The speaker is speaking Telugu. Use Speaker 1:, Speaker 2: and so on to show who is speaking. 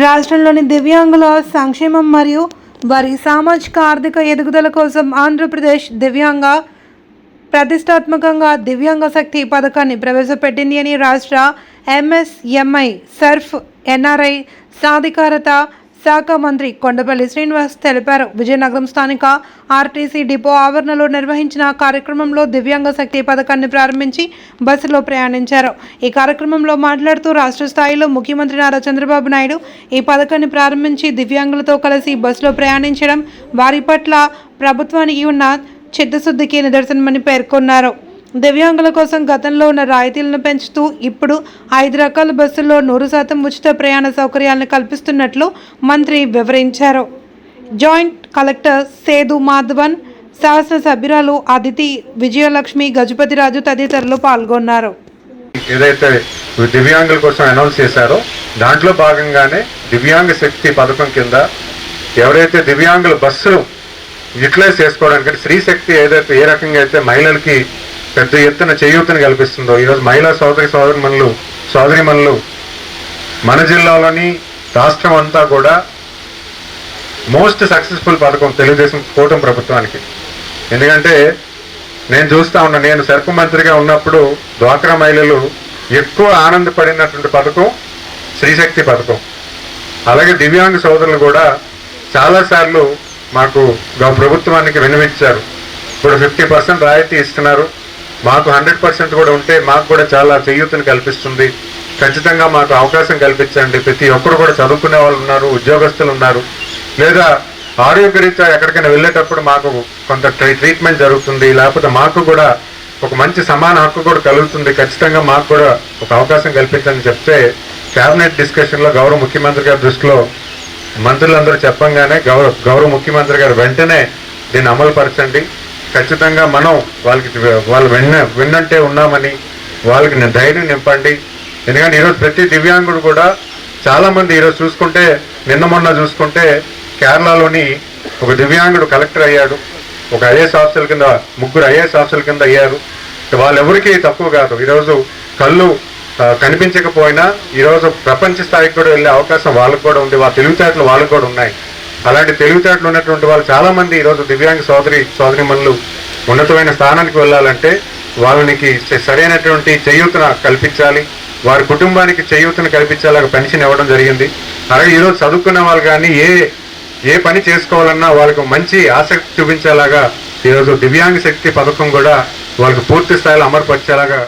Speaker 1: రాష్ట్రంలోని దివ్యాంగుల సంక్షేమం మరియు వారి సామాజిక ఆర్థిక ఎదుగుదల కోసం ఆంధ్రప్రదేశ్ దివ్యాంగ ప్రతిష్టాత్మకంగా దివ్యాంగ శక్తి పథకాన్ని ప్రవేశపెట్టింది అని రాష్ట్ర ఎంఎస్ఎంఐ సర్ఫ్ ఎన్ఆర్ఐ సాధికారత శాఖ మంత్రి కొండపల్లి శ్రీనివాస్ తెలిపారు. విజయనగరం స్థానిక ఆర్టీసీ డిపో ఆవరణలో నిర్వహించిన కార్యక్రమంలో దివ్యాంగ శక్తి పథకాన్ని ప్రారంభించి బస్సులో ప్రయాణించారు. ఈ కార్యక్రమంలో మాట్లాడుతూ రాష్ట్ర స్థాయిలో ముఖ్యమంత్రి నారా చంద్రబాబు నాయుడు ఈ పథకాన్ని ప్రారంభించి దివ్యాంగులతో కలిసి బస్సులో ప్రయాణించడం వారి పట్ల ప్రభుత్వానికి ఉన్న చిత్తశుద్ధికి నిదర్శనమని పేర్కొన్నారు. దివ్యాంగుల కోసం గతంలో ఉన్న రాయితీలను పెంచుతూ ఇప్పుడు 5 రకాల బస్సుల్లో 100% ఉచిత ప్రయాణ సౌకర్యాలను కల్పిస్తున్నట్లు మంత్రి వివరించారు. జాయింట్ కలెక్టర్ సేదు మాధవన్, శాసనసభ్యురాలు అదితి విజయలక్ష్మి, గజపతిరాజు తదితరులు పాల్గొన్నారు.
Speaker 2: ఏదైతే దివ్యాంగుల కోసం అనౌన్స్ చేశారో దాంట్లో భాగంగానే దివ్యాంగ శక్తి పథకం కింద ఎవరైతే దివ్యాంగుల బస్సులు యూటిలైజ్ చేసుకోవడానికి స్త్రీ శక్తి ఏదైతే ఏ రకంగా అయితే మహిళలకి పెద్ద ఎత్తున చేయూతను కల్పిస్తుందో ఈరోజు మహిళా సోదరిమణులు మన జిల్లాలోని రాష్ట్రం అంతా కూడా మోస్ట్ సక్సెస్ఫుల్ పథకం తెలుగుదేశం కూటమి ప్రభుత్వానికి. ఎందుకంటే నేను చూస్తూ ఉన్నా, నేను సర్ప మంత్రిగా ఉన్నప్పుడు డ్వాక్రా మహిళలు ఎక్కువ ఆనందపడినటువంటి పథకం స్త్రీశక్తి పథకం. అలాగే దివ్యాంగ సోదరులు కూడా చాలాసార్లు మాకు ప్రభుత్వానికి విన్నవించారు. ఇప్పుడు 50% రాయితీ ఇస్తున్నారు, మాకు 100% కూడా ఉంటే మాకు కూడా చాలా చేయూతను కల్పిస్తుంది, ఖచ్చితంగా మాకు అవకాశం కల్పించండి. ప్రతి ఒక్కరు కూడా చదువుకునే వాళ్ళు ఉన్నారు, ఉద్యోగస్తులు ఉన్నారు, లేదా ఆరోగ్యరీత్యా ఎక్కడికైనా వెళ్ళేటప్పుడు మాకు కొంత ట్రీట్మెంట్ జరుగుతుంది, లేకపోతే మాకు కూడా ఒక మంచి సమాన హక్కు కూడా కలుగుతుంది, ఖచ్చితంగా మాకు కూడా ఒక అవకాశం కల్పించని చెప్తే క్యాబినెట్ డిస్కషన్లో గౌరవ ముఖ్యమంత్రి గారి దృష్టిలో మంత్రులందరూ చెప్పంగానే గౌరవ ముఖ్యమంత్రి గారు వెంటనే దీన్ని అమలు పరచండి, ఖచ్చితంగా మనం వాళ్ళు విన్నంటే ఉన్నామని వాళ్ళకి ధైర్యం నింపండి. ఎందుకంటే ఈరోజు ప్రతి దివ్యాంగుడు కూడా చాలామంది ఈరోజు చూసుకుంటే మొన్న చూసుకుంటే కేరళలోని ఒక దివ్యాంగుడు కలెక్టర్ అయ్యాడు, ఒక ఐఏఎస్ ఆఫీసర్ కింద 3 ఐఏఎస్ ఆఫీసర్ల కింద అయ్యారు. వాళ్ళెవరికీ తక్కువ కాదు. ఈరోజు కళ్ళు కనిపించకపోయినా ఈరోజు ప్రపంచ స్థాయికి కూడా వెళ్ళే అవకాశం వాళ్ళకు కూడా ఉంది, వాళ్ళ తెలివితేటలు వాళ్ళకు కూడా ఉన్నాయి. అలాంటి తెలివితేటలు ఉన్నటువంటి వాళ్ళు చాలామంది ఈరోజు దివ్యాంగ సోదరిమణులు ఉన్నతమైన స్థానానికి వెళ్ళాలంటే వాళ్ళకి సరైనటువంటి చేయూతను కల్పించాలి, వారి కుటుంబానికి చేయూతను కల్పించేలాగా పెన్షన్ ఇవ్వడం జరిగింది. అలాగే ఈరోజు చదువుకున్న వాళ్ళు కానీ ఏ పని చేసుకోవాలన్నా వాళ్ళకు మంచి ఆసక్తి చూపించేలాగా ఈరోజు దివ్యాంగ శక్తి పథకం కూడా వాళ్ళకు పూర్తి స్థాయిలో అమలుపరిచేలాగా